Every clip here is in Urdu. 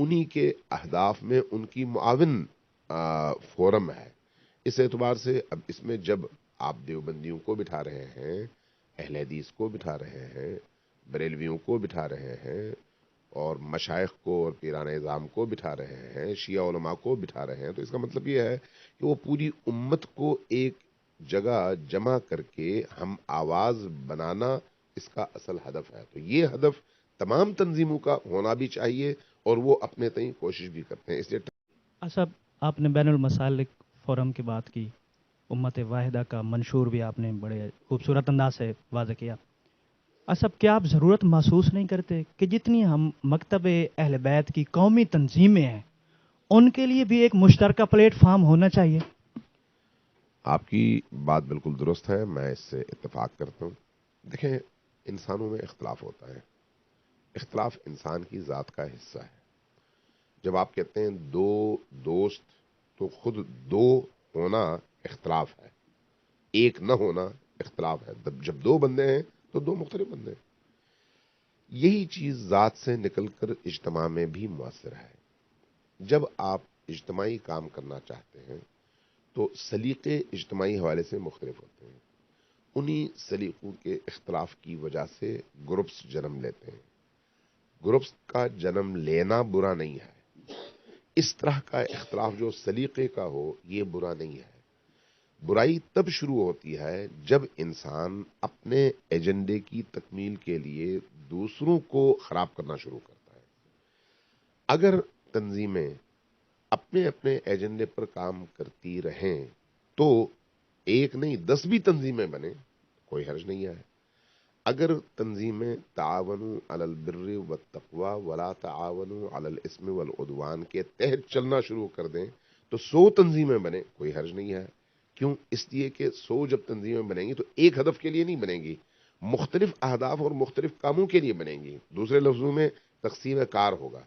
انہی کے اہداف میں ان کی معاون فورم ہے. اس اعتبار سے اب اس میں جب آپ دیوبندیوں کو بٹھا رہے ہیں، اہل حدیث کو بٹھا رہے ہیں، بریلویوں کو بٹھا رہے ہیں، اور مشائخ کو اور پیران اعظام کو بٹھا رہے ہیں، شیعہ علماء کو بٹھا رہے ہیں، تو اس کا مطلب یہ ہے کہ وہ پوری امت کو ایک جگہ جمع کر کے ہم آواز بنانا اس کا اصل ہدف ہے. تو یہ ہدف تمام تنظیموں کا ہونا بھی چاہیے، اور وہ اپنے تئیں کوشش بھی کرتے ہیں. اس لیے صاحب آپ نے بین المسالک فورم کی بات کی، امت واحدہ کا منشور بھی آپ نے بڑے خوبصورت انداز سے واضح کیا. صاحب کیا آپ ضرورت محسوس نہیں کرتے کہ جتنی ہم مکتب اہل بیت کی قومی تنظیمیں ہیں ان کے لیے بھی ایک مشترکہ پلیٹ فارم ہونا چاہیے؟ آپ کی بات بالکل درست ہے، میں اس سے اتفاق کرتا ہوں. دیکھیں، انسانوں میں اختلاف ہوتا ہے، اختلاف انسان کی ذات کا حصہ ہے. جب آپ کہتے ہیں دو دوست، تو خود دو ہونا اختلاف ہے، ایک نہ ہونا اختلاف ہے. جب دو بندے ہیں تو دو مختلف بندے ہیں. یہی چیز ذات سے نکل کر اجتماع میں بھی مؤثر ہے. جب آپ اجتماعی کام کرنا چاہتے ہیں تو سلیقے اجتماعی حوالے سے مختلف ہوتے ہیں. انہی سلیقوں کے اختلاف کی وجہ سے گروپس جنم لیتے ہیں. گروپس کا جنم لینا برا نہیں ہے. اس طرح کا اختلاف جو سلیقے کا ہو یہ برا نہیں ہے. برائی تب شروع ہوتی ہے جب انسان اپنے ایجنڈے کی تکمیل کے لیے دوسروں کو خراب کرنا شروع کرتا ہے. اگر تنظیمیں اپنے اپنے ایجنڈے پر کام کرتی رہیں تو ایک نہیں 10 بھی تنظیمیں بنیں، کوئی حرج نہیں ہے. اگر تنظیمیں تعاونوا علی البر والتقوی ولا تعاونوا علی الاثم والعدوان کے تحت چلنا شروع کر دیں تو 100 تنظیمیں بنیں، کوئی حرج نہیں ہے. کیوں؟ اس لیے کہ 100 جب تنظیمیں بنیں گی تو ایک ہدف کے لیے نہیں بنیں گی، مختلف اہداف اور مختلف کاموں کے لیے بنیں گی. دوسرے لفظوں میں تقسیم کار ہوگا.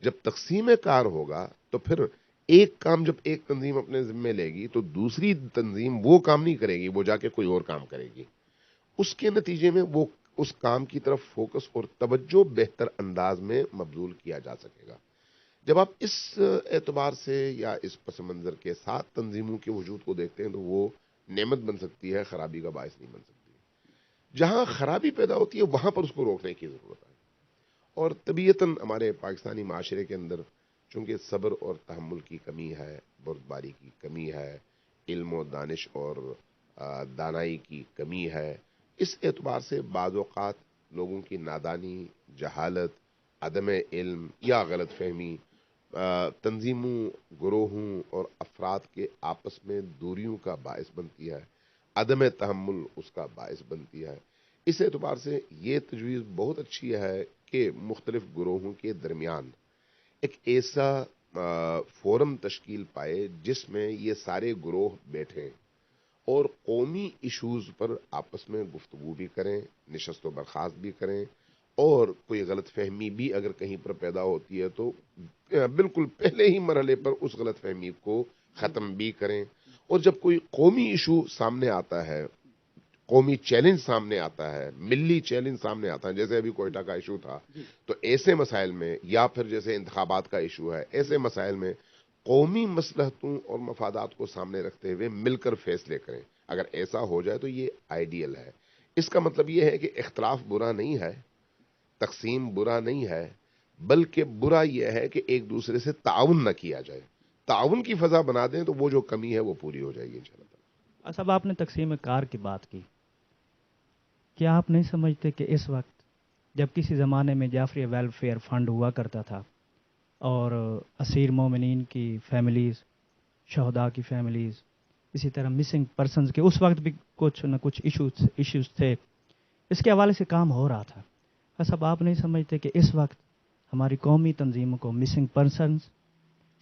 جب تقسیم کار ہوگا تو پھر ایک کام جب ایک تنظیم اپنے ذمے لے گی تو دوسری تنظیم وہ کام نہیں کرے گی، وہ جا کے کوئی اور کام کرے گی. اس کے نتیجے میں وہ اس کام کی طرف فوکس اور توجہ بہتر انداز میں مبذول کیا جا سکے گا. جب آپ اس اعتبار سے یا اس پس منظر کے ساتھ تنظیموں کے وجود کو دیکھتے ہیں تو وہ نعمت بن سکتی ہے، خرابی کا باعث نہیں بن سکتی. جہاں خرابی پیدا ہوتی ہے وہاں پر اس کو روکنے کی ضرورت ہے. اور طبیعتاً ہمارے پاکستانی معاشرے کے اندر چونکہ صبر اور تحمل کی کمی ہے، بردباری کی کمی ہے، علم و دانش اور دانائی کی کمی ہے، اس اعتبار سے بعض اوقات لوگوں کی نادانی، جہالت، عدم علم یا غلط فہمی تنظیموں، گروہوں اور افراد کے آپس میں دوریوں کا باعث بنتی ہے، عدم تحمل اس کا باعث بنتی ہے. اس اعتبار سے یہ تجویز بہت اچھی ہے کہ مختلف گروہوں کے درمیان ایک ایسا فورم تشکیل پائے جس میں یہ سارے گروہ بیٹھیں اور قومی ایشوز پر آپس میں گفتگو بھی کریں، نشست و برخاست بھی کریں، اور کوئی غلط فہمی بھی اگر کہیں پر پیدا ہوتی ہے تو بالکل پہلے ہی مرحلے پر اس غلط فہمی کو ختم بھی کریں. اور جب کوئی قومی ایشو سامنے آتا ہے، قومی چیلنج سامنے آتا ہے، ملی چیلنج سامنے آتا ہے، جیسے ابھی کوئٹہ کا ایشو تھا، تو ایسے مسائل میں یا پھر جیسے انتخابات کا ایشو ہے، ایسے مسائل میں قومی مصلحتوں اور مفادات کو سامنے رکھتے ہوئے مل کر فیصلے کریں. اگر ایسا ہو جائے تو یہ آئیڈیل ہے. اس کا مطلب یہ ہے کہ اختلاف برا نہیں ہے، تقسیم برا نہیں ہے، بلکہ برا یہ ہے کہ ایک دوسرے سے تعاون نہ کیا جائے. تعاون کی فضا بنا دیں تو وہ جو کمی ہے وہ پوری ہو جائے گی انشاءاللہ. صاحب آپ نے تقسیم کار کی بات کی، کیا آپ نہیں سمجھتے کہ اس وقت جب کسی زمانے میں جعفری ویلفیئر فنڈ ہوا کرتا تھا اور اسیر مومنین کی فیملیز، شہداء کی فیملیز، اسی طرح مسنگ پرسنز کے اس وقت بھی کچھ نہ کچھ ایشوز تھے، اس کے حوالے سے کام ہو رہا تھا. صاحب آپ نہیں سمجھتے کہ اس وقت ہماری قومی تنظیموں کو مسنگ پرسنز،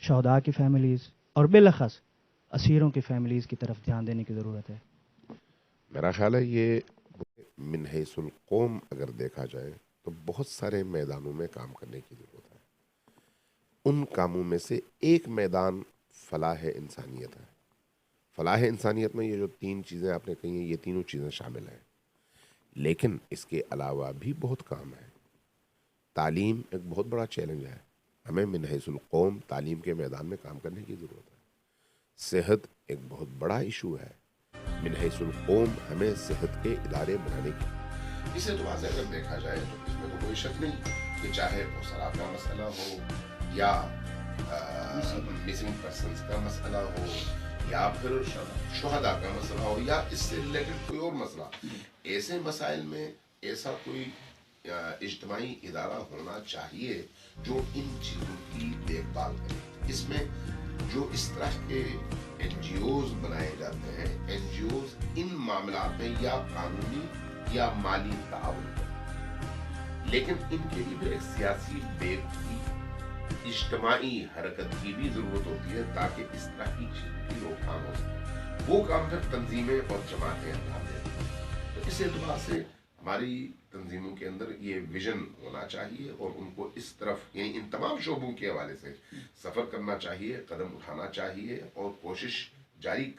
شہداء کی فیملیز اور بالاخص اسیروں کی فیملیز کی طرف دھیان دینے کی ضرورت ہے؟ میرا خیال ہے یہ من حیث القوم اگر دیکھا جائے تو بہت سارے میدانوں میں کام کرنے کی ضرورت ہے. ان کاموں میں سے ایک میدان فلاح انسانیت ہے. فلاح انسانیت میں یہ جو 3 چیزیں آپ نے کہی ہیں، یہ تینوں چیزیں شامل ہیں. لیکن اس کے علاوہ بھی بہت کام ہے. تعلیم ایک بہت بڑا چیلنج ہے. ہمیں من حیث القوم تعلیم کے میدان میں کام کرنے کی ضرورت ہے. صحت ایک بہت بڑا ایشو ہے. من حیث القوم ہمیں صحت کے ادارے بنانے کی. اس اعتبار سے اگر دیکھا جائے تو اس میں تو کوئی شک نہیں کہ چاہے وہ شراب کا مسئلہ ہو یا مسنگ پرسنس کا مسئلہ ہو یا پھر شہداء کا مسئلہ ہو یا اس سے ریلیٹڈ کوئی اور مسئلہ، ایسے مسائل میں ایسا کوئی اجتماعی ادارہ ہونا چاہیے جو ان چیزوں کی دیکھ بھال کرے. اس میں جو اس طرح کے این جی اوز بنائے جاتے ہیں، این جی اوز ان معاملات میں یا قانونی یا مالی تعاون کریں، لیکن ان کے لیے بھی ایک سیاسی بیک کی اجتماعی حرکت کی بھی ضرورت ہوتی ہے تاکہ اس طرح کی چیزوں کی روک تھام ہو سکے. وہ کام پھر تنظیمیں اور جماعتیں انجام دیتی ہیں. تو اس اعتبار سے ہماری تنظیموں کے اندر یہ ویژن ہونا چاہیے اور ان کو اس طرف یعنی ان تمام شعبوں کے حوالے سے سفر کرنا چاہیے، قدم اٹھانا چاہیے اور کوشش جاری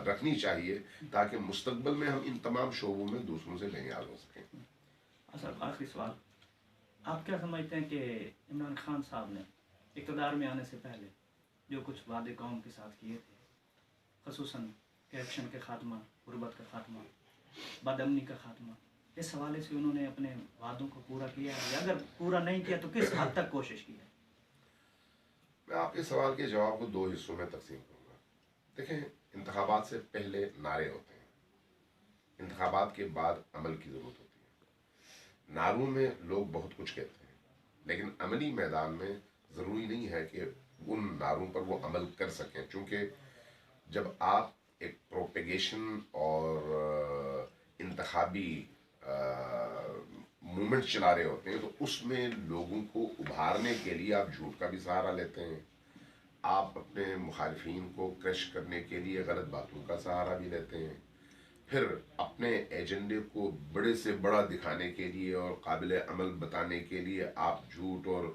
رکھنی چاہیے تاکہ مستقبل میں ہم ان تمام شعبوں میں دوسروں سے بےنیاز ہو سکیں. سر آخری سوال، آپ کیا سمجھتے ہیں کہ عمران خان صاحب نے اقتدار میں آنے سے پہلے جو کچھ وعدے قوم کے ساتھ کیے تھے، خصوصاً کرپشن کے خاتمہ، غربت کا خاتمہ، بد امنی کا خاتمہ، اس حوالے سے انہوں نے اپنے وعدوں کو پورا کیا ہے یا اگر پورا نہیں کیا تو کس حد تک کوشش کی ہے؟ میں آپ کے سوال کے جواب کو دو حصوں میں تقسیم کروں گا. دیکھیں، انتخابات سے پہلے نعرے ہوتے ہیں، انتخابات کے بعد عمل کی ضرورت ہوتی ہے. نعروں میں لوگ بہت کچھ کہتے ہیں لیکن عملی میدان میں ضروری نہیں ہے کہ ان نعروں پر وہ عمل کر سکیں، چونکہ جب آپ ایک پروپیگیشن اور انتخابی موومنٹ چلا رہے ہوتے ہیں تو اس میں لوگوں کو ابھارنے کے لیے آپ جھوٹ کا بھی سہارا لیتے ہیں، آپ اپنے مخالفین کو کرش کرنے کے لیے غلط باتوں کا سہارا بھی لیتے ہیں، پھر اپنے ایجنڈے کو بڑے سے بڑا دکھانے کے لیے اور قابل عمل بتانے کے لیے آپ جھوٹ اور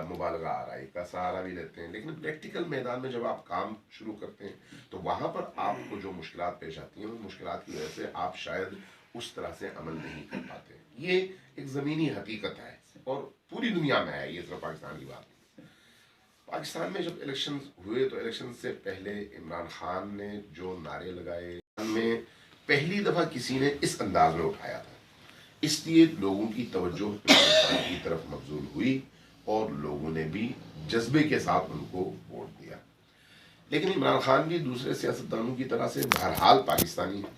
مبالغہ آرائی کا سہارا بھی لیتے ہیں. لیکن پریکٹیکل میدان میں جب آپ کام شروع کرتے ہیں تو وہاں پر آپ کو جو مشکلات پیش آتی ہیں ان مشکلات کی وجہ سے آپ شاید اس طرح سے عمل نہیں کر پاتے. یہ ایک زمینی حقیقت ہے اور پوری دنیا میں ہے، یہ صرف پاکستان کی بات نہیں. پاکستان میں جب الیکشن ہوئے تو الیکشن سے پہلے عمران خان نے جو نعرے لگائے میں پہلی دفعہ کسی نے اس انداز میں اٹھایا تھا، اس لیے لوگوں کی توجہ عمران خان کی طرف مبذول ہوئی اور لوگوں نے بھی جذبے کے ساتھ ان کو ووٹ دیا. لیکن عمران خان بھی دوسرے سیاستدانوں کی طرح سے بہرحال پاکستانی ہے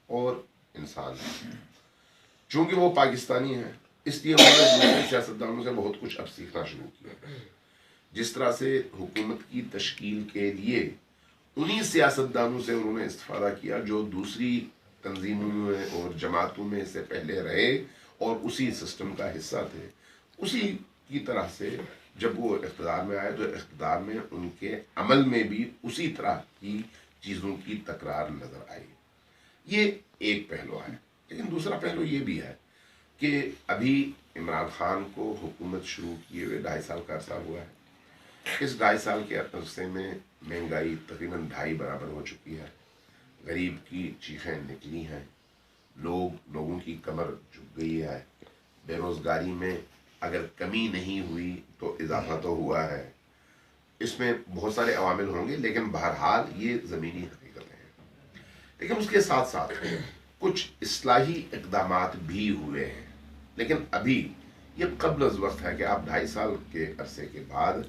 اور انسان ہے. چونکہ وہ پاکستانی ہے اس لیے انہوں نے دوسرے سیاستدانوں سے بہت کچھ اب سیکھنا شروع کیا. جس طرح سے حکومت کی تشکیل کے لیے انہی سیاستدانوں سے انہوں نے استفادہ کیا جو دوسری تنظیموں میں اور جماعتوں میں سے پہلے رہے اور اسی سسٹم کا حصہ تھے، اسی کی طرح سے جب وہ اقتدار میں آئے تو اقتدار میں ان کے عمل میں بھی اسی طرح کی چیزوں کی تکرار نظر آئی. یہ ایک پہلو ہے. لیکن دوسرا پہلو یہ بھی ہے کہ ابھی عمران خان کو حکومت شروع کیے ہوئے 2.5 سال کا عرصہ ہوا ہے. اس 2.5 سال کے عرصے میں مہنگائی تقریباً 2.5 برابر ہو چکی ہے، غریب کی چیخیں نکلی ہیں، لوگوں کی کمر جھک گئی ہے، بے روزگاری میں اگر کمی نہیں ہوئی تو اضافہ تو ہوا ہے. اس میں بہت سارے عوامل ہوں گے لیکن بہرحال یہ زمینی حقیقتیں ہیں. لیکن اس کے ساتھ ساتھ کچھ اصلاحی اقدامات بھی ہوئے ہیں. لیکن ابھی یہ قبل از وقت ہے کہ آپ 2.5 سال کے عرصے کے بعد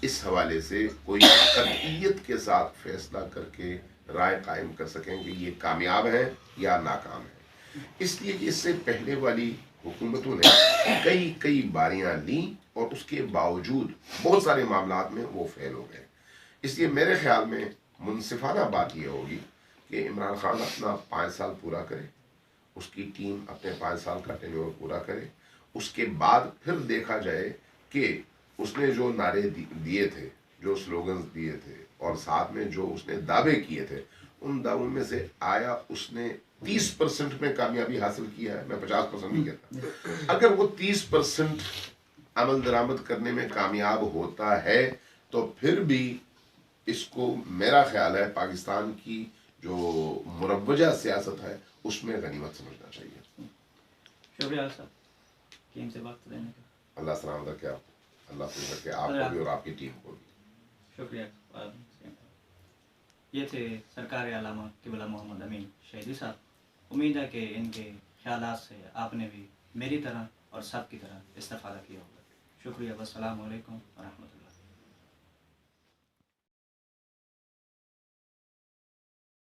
اس حوالے سے کوئی قطعیت کے ساتھ فیصلہ کر کے رائے قائم کر سکیں کہ یہ کامیاب ہے یا ناکام ہے. اس لیے کہ اس سے پہلے والی حکومتوں نے کئی باریاں لیں اور اس کے باوجود بہت سارے معاملات میں وہ فیل ہو گئے. اس لیے میرے خیال میں منصفانہ بات یہ ہوگی کہ عمران خان اپنا 5 سال پورا کرے، اس کی ٹیم اپنے 5 سال کا ٹینیور پورا کرے، اس کے بعد پھر دیکھا جائے کہ اس نے جو نعرے دیے تھے، جو سلوگنز دیے تھے اور ساتھ میں جو اس نے دعوے کیے تھے، ان دعووں میں سے آیا اس نے 30% میں کامیابی حاصل کیا ہے. میں 50% نہیں کہتا. اگر وہ 30% عمل درآمد کرنے میں کامیاب ہوتا ہے تو پھر بھی اس کو میرا خیال ہے پاکستان کی جو مروجہ سیاست ہے اس میں غنیمت سمجھنا چاہیے. شکریہ صاحب ٹیم سے بات کرنے کا. اللہ سلامت رکھے آپ. اللہ حافظ رکھے آپ کو بھی اور آپ کی ٹیم کو بھی. شکریہ. یہ تھے سرکار علامہ قبلہ محمد امین شہیدی صاحب. امید ہے کہ ان کے خیالات سے آپ نے بھی میری طرح اور سب کی طرح استفادہ کیا ہوگا. شکریہ. والسلام علیکم ورحمۃ اللہ.